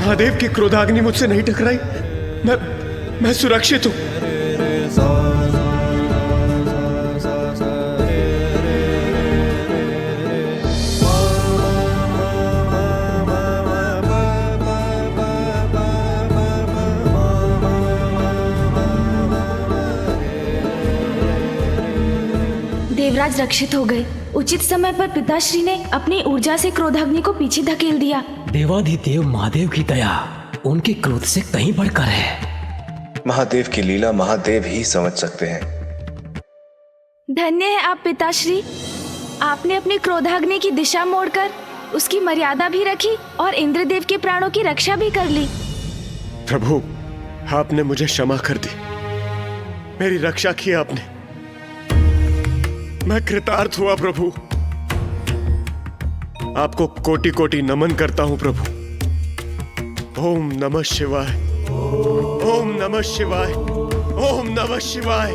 महादेव की क्रोधाग्नि मुझसे नहीं टकराई। मैं सुरक्षित हूं। देवराज रक्षित हो गए। उचित समय पर पिताश्री ने अपनी ऊर्जा से क्रोधाग्नि को पीछे धकेल दिया। देवाधिदेव महादेव की दया उनके क्रोध से कहीं बढ़कर है। महादेव की लीला महादेव ही समझ सकते हैं। धन्य है आप पिताश्री। आपने अपनी क्रोधाग्नि की दिशा मोड़कर उसकी मर्यादा भी रखी और इंद्रदेव के प्राणों की रक्षा भी कर ली। प्रभु, आपने मुझे क्षमा कर दी, मेरी रक्षा की आपने। मैं कृतार्थ हुआ प्रभु। आपको कोटि कोटि नमन करता हूं प्रभु। ओम नमः शिवाय, ओम नमः शिवाय, ओम नमः शिवाय।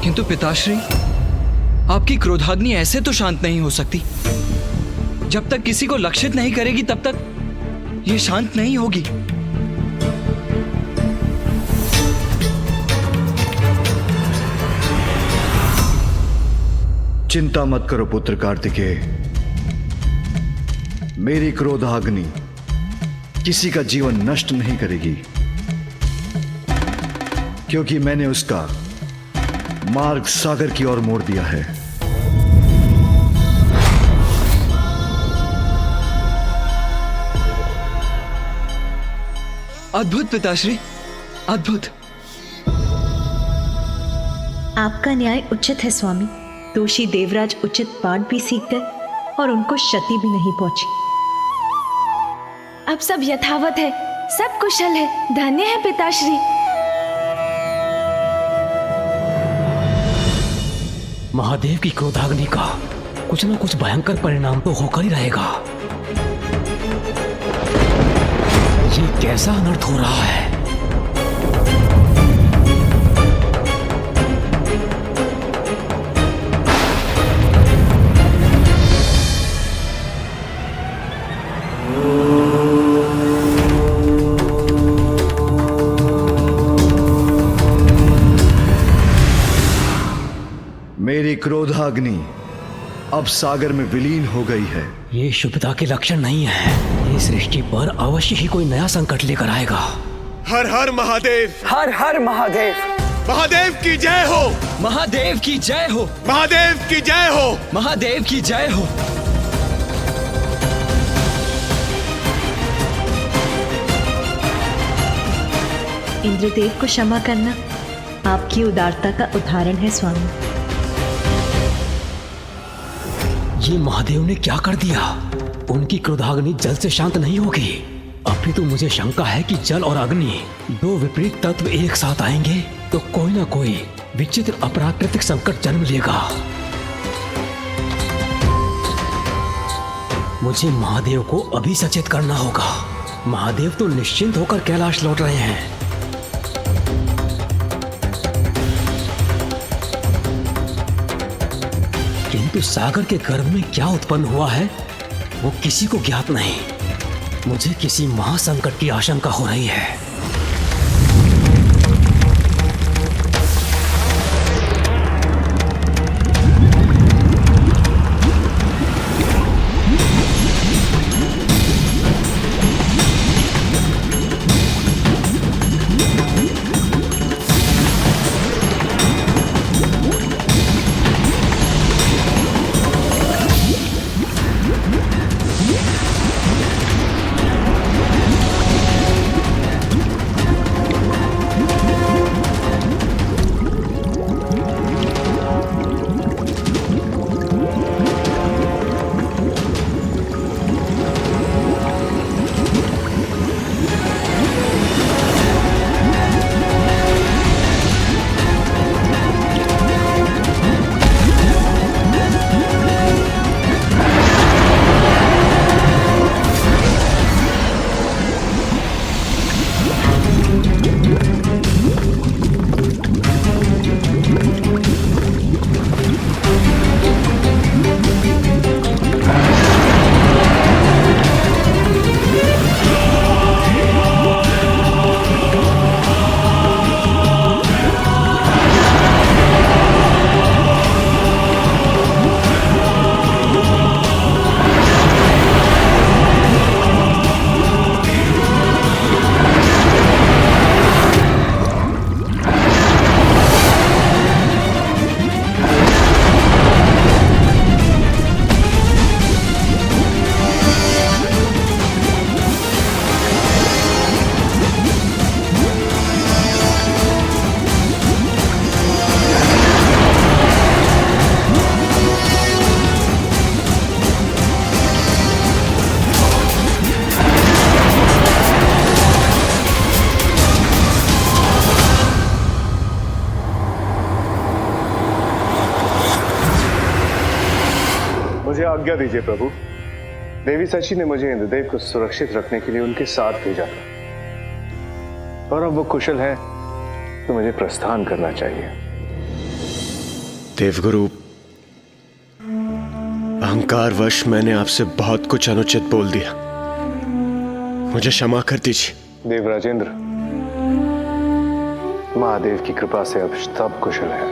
किंतु पिताश्री, आपकी क्रोधाग्नि ऐसे तो शांत नहीं हो सकती। जब तक किसी को लक्षित नहीं करेगी तब तक ये शांत नहीं होगी। चिंता मत करो पुत्र कार्तिकेय। मेरी क्रोधाग्नि किसी का जीवन नष्ट नहीं करेगी, क्योंकि मैंने उसका मार्ग सागर की ओर मोड़ दिया है। अद्भुत पिताश्री, अद्भुत। आपका न्याय उचित है स्वामी। दोषी देवराज उचित पाठ भी सीख गए और उनको क्षति भी नहीं पहुंची। अब सब यथावत है, सब कुशल है। धन्य है पिताश्री। महादेव की क्रोधाग्नि का कुछ न कुछ भयंकर परिणाम तो होकर ही रहेगा। ये कैसा अनर्थ हो रहा है? मेरी क्रोधाग्नि अब सागर में विलीन हो गई है। ये शुभता के लक्षण नहीं है। ये सृष्टि पर अवश्य ही कोई नया संकट लेकर आएगा। हर हर महादेव, हर हर महादेव। महादेव की जय हो, महादेव की जय हो, महादेव की जय हो, महादेव की जय हो। इंद्रदेव को क्षमा करना आपकी उदारता का उदाहरण है स्वामी। ये महादेव ने क्या कर दिया? उनकी क्रोधाग्नि जल से शांत नहीं होगी। अभी तो मुझे शंका है कि जल और अग्नि दो विपरीत तत्व एक साथ आएंगे तो कोई ना कोई विचित्र अप्राकृतिक संकट जन्म लेगा। मुझे महादेव को अभी सचेत करना होगा। महादेव तो निश्चिंत होकर कैलाश लौट रहे हैं। किंतु सागर के गर्भ में क्या उत्पन्न हुआ है वो किसी को ज्ञात नहीं। मुझे किसी महासंकट की आशंका हो रही है। आज्ञा दीजिए प्रभु। देवी सची ने मुझे इंद्रदेव को सुरक्षित रखने के लिए उनके साथ भेजा था, और अब वो कुशल है तो मुझे प्रस्थान करना चाहिए। देवगुरु, अहंकारवश मैंने आपसे बहुत कुछ अनुचित बोल दिया, मुझे क्षमा कर दीजिए। देवराजेंद्र, महादेव की कृपा से अब सब कुशल है।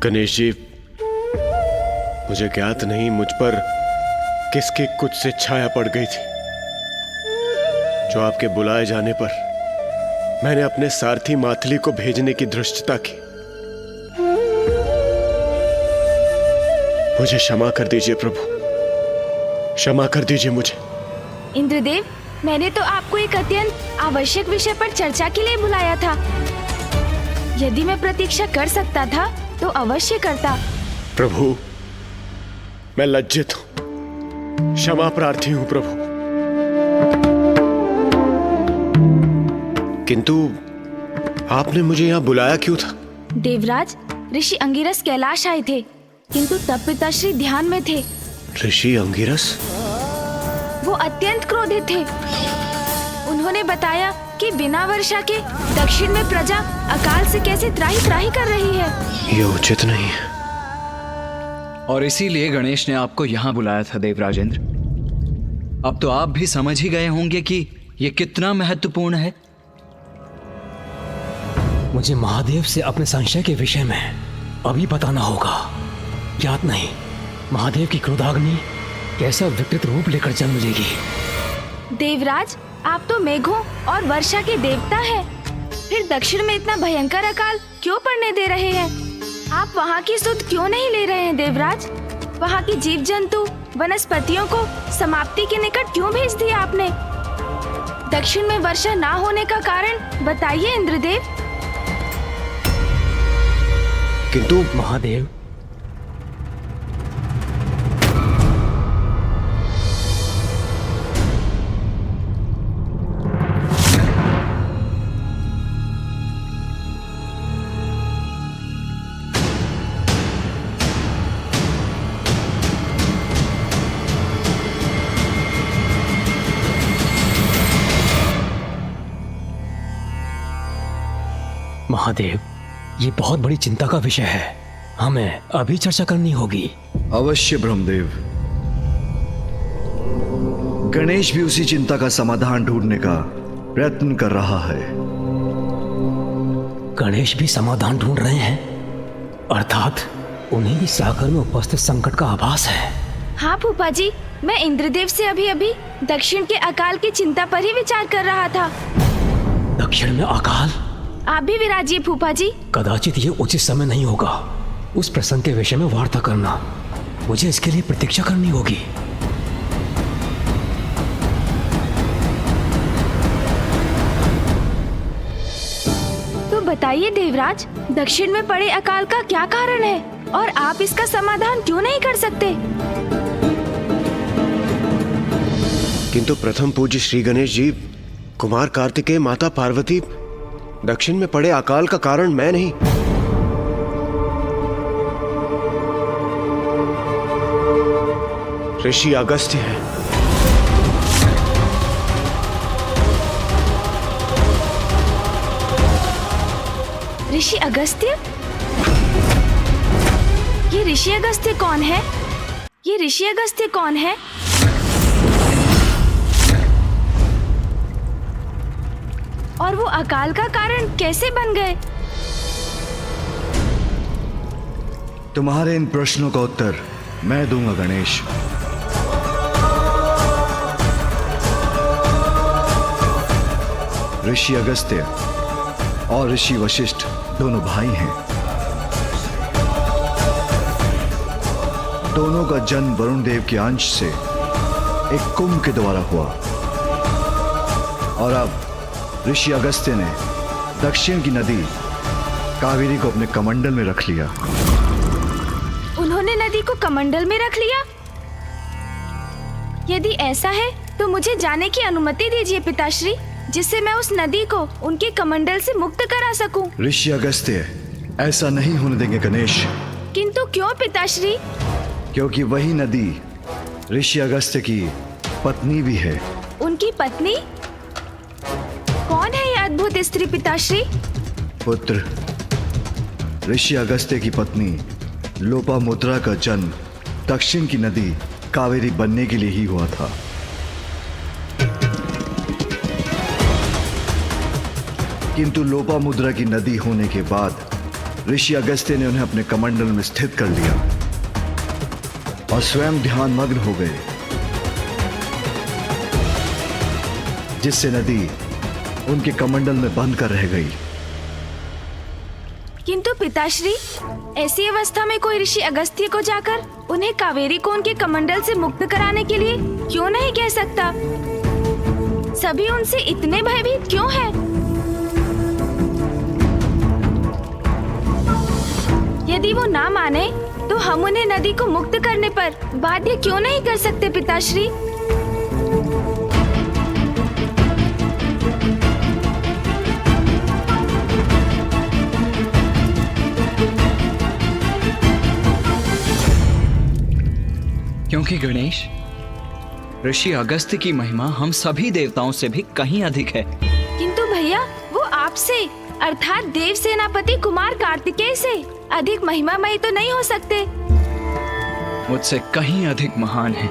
गणेश जी, मुझे ज्ञात नहीं मुझ पर किसकी कुछ से छाया पड़ गई थी, जो आपके बुलाए जाने पर मैंने अपने सारथी माथली को भेजने की धृष्टता की। मुझे क्षमा कर दीजिए प्रभु, क्षमा कर दीजिए मुझे। इंद्रदेव, मैंने तो आपको एक अत्यंत आवश्यक विषय पर चर्चा के लिए बुलाया था। यदि मैं प्रतीक्षा कर सकता था तो अवश्य करता। प्रभु, मैं लज्जित हूं, क्षमा प्रार्थी हूं प्रभु। किंतु आपने मुझे यहां बुलाया क्यों था? देवराज, ऋषि अंगिरस कैलाश आए थे, किंतु तब पिताश्री ध्यान में थे। ऋषि अंगिरस? वो अत्यंत क्रोधित थे। उन्होंने बताया कि बिना वर्षा के दक्षिण में प्रजा अकाल से कैसे त्राही त्राही कर रही है। ये उचित नहीं है। और इसीलिए गणेश ने आपको यहाँ बुलाया था देवराजेंद्र। अब तो आप भी समझ ही गए होंगे कि ये कितना महत्वपूर्ण है। मुझे महादेव से अपने संशय के विषय में अभी बताना होगा। याद नहीं, महादेव की क्रोधाग्नि कैसा विकृत रूप लेकर जन्म लेगी। देवराज, आप तो मेघों और वर्षा के देवता हैं। फिर दक्षिण में इतना भयंकर अकाल क्यों पड़ने दे रहे हैं? आप वहाँ की सुध क्यों नहीं ले रहे हैं देवराज? वहाँ की जीव जंतु वनस्पतियों को समाप्ति के निकट क्यों भेज दिया आपने? दक्षिण में वर्षा ना होने का कारण बताइए इंद्रदेव। किंतु महादेव, महादेव, ये बहुत बड़ी चिंता का विषय है, हमें अभी चर्चा करनी होगी। अवश्य ब्रह्मदेव। गणेश भी उसी चिंता का समाधान ढूंढने का प्रयत्न कर रहा है। गणेश भी समाधान ढूंढ रहे हैं, अर्थात उन्हें भी सागर में उपस्थित संकट का आभास है। हाँ फूफा जी, मैं इंद्रदेव से अभी अभी दक्षिण के अकाल की चिंता पर ही विचार कर रहा था। दक्षिण में अकाल? आप भी विराजिए फूफा जी। कदाचित ये उचित समय नहीं होगा उस प्रसंग के विषय में वार्ता करना। मुझे इसके लिए प्रतीक्षा करनी होगी। तो बताइए देवराज, दक्षिण में पड़े अकाल का क्या कारण है और आप इसका समाधान क्यों नहीं कर सकते? किंतु प्रथम पूज्य श्री गणेश जी, कुमार कार्तिकेय, माता पार्वती, दक्षिण में पड़े अकाल का कारण मैं नहीं। ऋषि अगस्त्य है। ऋषि अगस्त्य? ये ऋषि अगस्त्य कौन है? ये ऋषि अगस्त्य कौन है? और वो अकाल का कारण कैसे बन गए? तुम्हारे इन प्रश्नों का उत्तर मैं दूंगा गणेश। ऋषि अगस्त्य और ऋषि वशिष्ठ दोनों भाई हैं। दोनों का जन्म वरुण देव के अंश से एक कुंभ के द्वारा हुआ, और अब ऋषि अगस्त्य ने दक्षिण की नदी कावेरी को अपने कमंडल में रख लिया। उन्होंने नदी को कमंडल में रख लिया? यदि ऐसा है तो मुझे जाने की अनुमति दीजिए पिताश्री, जिससे मैं उस नदी को उनके कमंडल से मुक्त करा सकूं। ऋषि अगस्त्य ऐसा नहीं होने देंगे गणेश, किंतु क्यों पिताश्री? क्योंकि वही नदी ऋषि अगस्त्य की पत्नी भी है। उनकी पत्नी? कौन है यह अद्भुत स्त्री पिताश्री? पुत्र, ऋषि अगस्त्य की पत्नी लोपामुद्रा का जन्म दक्षिण की नदी कावेरी बनने के लिए ही हुआ था। किंतु लोपामुद्रा की नदी होने के बाद ऋषि अगस्त्य ने उन्हें अपने कमंडल में स्थित कर लिया और स्वयं ध्यान मग्न हो गए, जिससे नदी उनके कमंडल में बंद कर रह गई। किंतु पिताश्री, ऐसी अवस्था में कोई ऋषि अगस्त्य को जाकर उन्हें कावेरी को उनके कमंडल से मुक्त कराने के लिए क्यों नहीं कह सकता? सभी उनसे इतने भयभीत क्यों हैं? यदि वो ना माने तो हम उन्हें नदी को मुक्त करने पर बाध्य क्यों नहीं कर सकते पिताश्री? क्योंकि गणेश, ऋषि अगस्त्य की महिमा हम सभी देवताओं से भी कहीं अधिक है। किंतु भैया, वो आपसे अर्थात देव सेनापति कुमार कार्तिकेय से अधिक महिमामयी तो नहीं हो सकते। मुझसे कहीं अधिक महान है,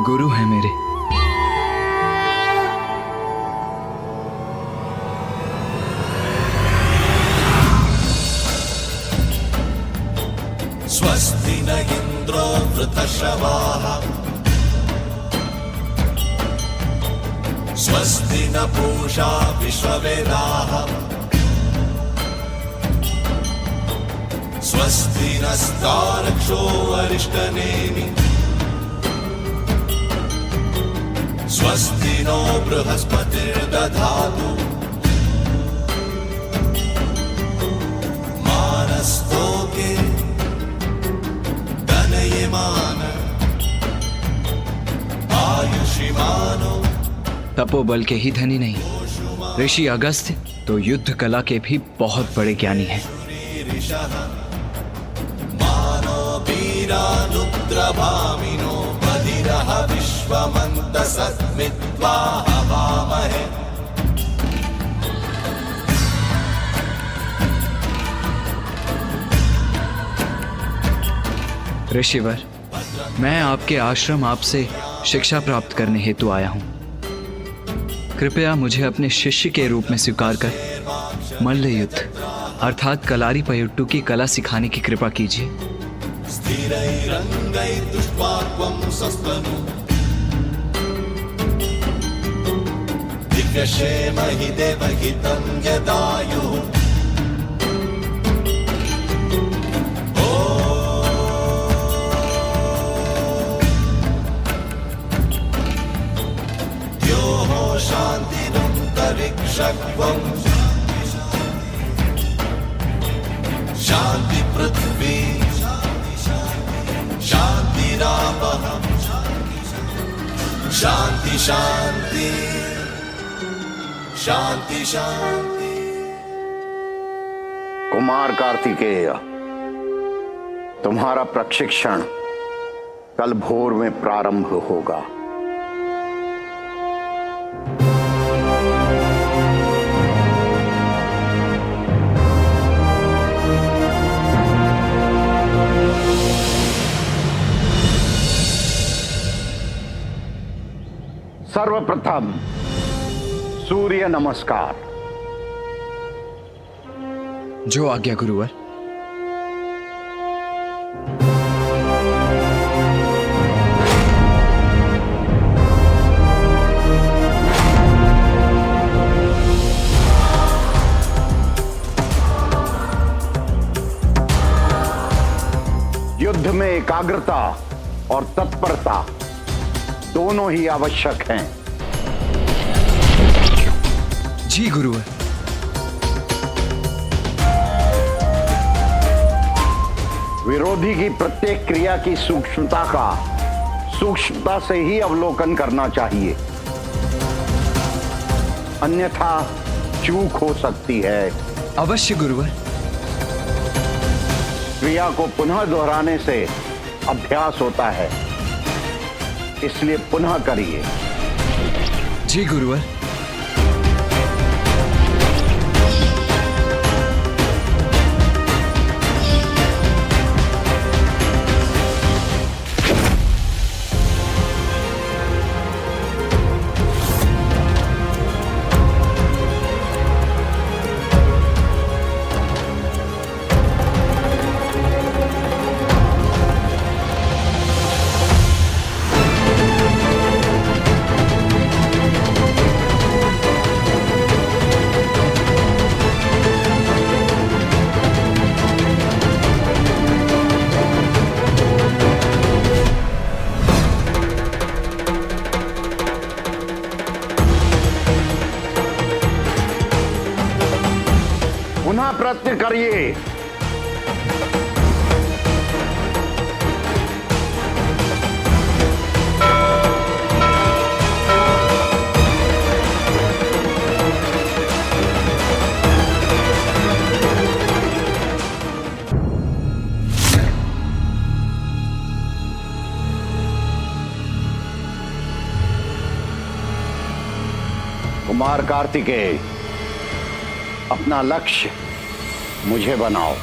गुरु है मेरे। स्वस्ति न इंद्रो वृतश्रवाः स्वस्ति न पूषा विश्ववेदाः स्वस्ति नस्तारक्षो अरिष्टनेमि स्वस्ति नो बृहस्पतिर्दधातु मानस्तोके धनयमान आयुषिमानो। तपोबल के ही धनी नहीं, ऋषि अगस्त्य तो युद्ध कला के भी बहुत बड़े ज्ञानी हैं। मानो वीरानुद्रभामिनो बधिरः विश्वमन्तसस्मित्वा हवामहे। ऋषिवर, मैं आपके आश्रम आपसे शिक्षा प्राप्त करने हेतु आया हूँ। कृपया मुझे अपने शिष्य के रूप में स्वीकार कर मल्ल युद्ध अर्थात कलारी पयट्टू की कला सिखाने की कृपा कीजिए। दिव्यक्षेमहि देवहितं यदायुः शांतिरन्तरिक्षं शांति पृथ्वी शांतिरापः शांति शांति शांति शांति। कुमार कार्तिकेय, तुम्हारा प्रशिक्षण कल भोर में प्रारंभ होगा। सर्वप्रथम सूर्य नमस्कार। जो आज्ञा गुरुवर। युद्ध में एकाग्रता और तत्परता दोनों ही आवश्यक हैं। जी गुरुवर। विरोधी की प्रत्येक क्रिया की सूक्ष्मता का सूक्ष्मता से ही अवलोकन करना चाहिए, अन्यथा चूक हो सकती है। अवश्य गुरुवर। क्रिया को पुनः दोहराने से अभ्यास होता है, इसलिए पुनः करिए। जी गुरुवर। पुनः प्रयत्न करिए। कुमार कार्तिकेय, अपना लक्ष्य मुझे बनाओ।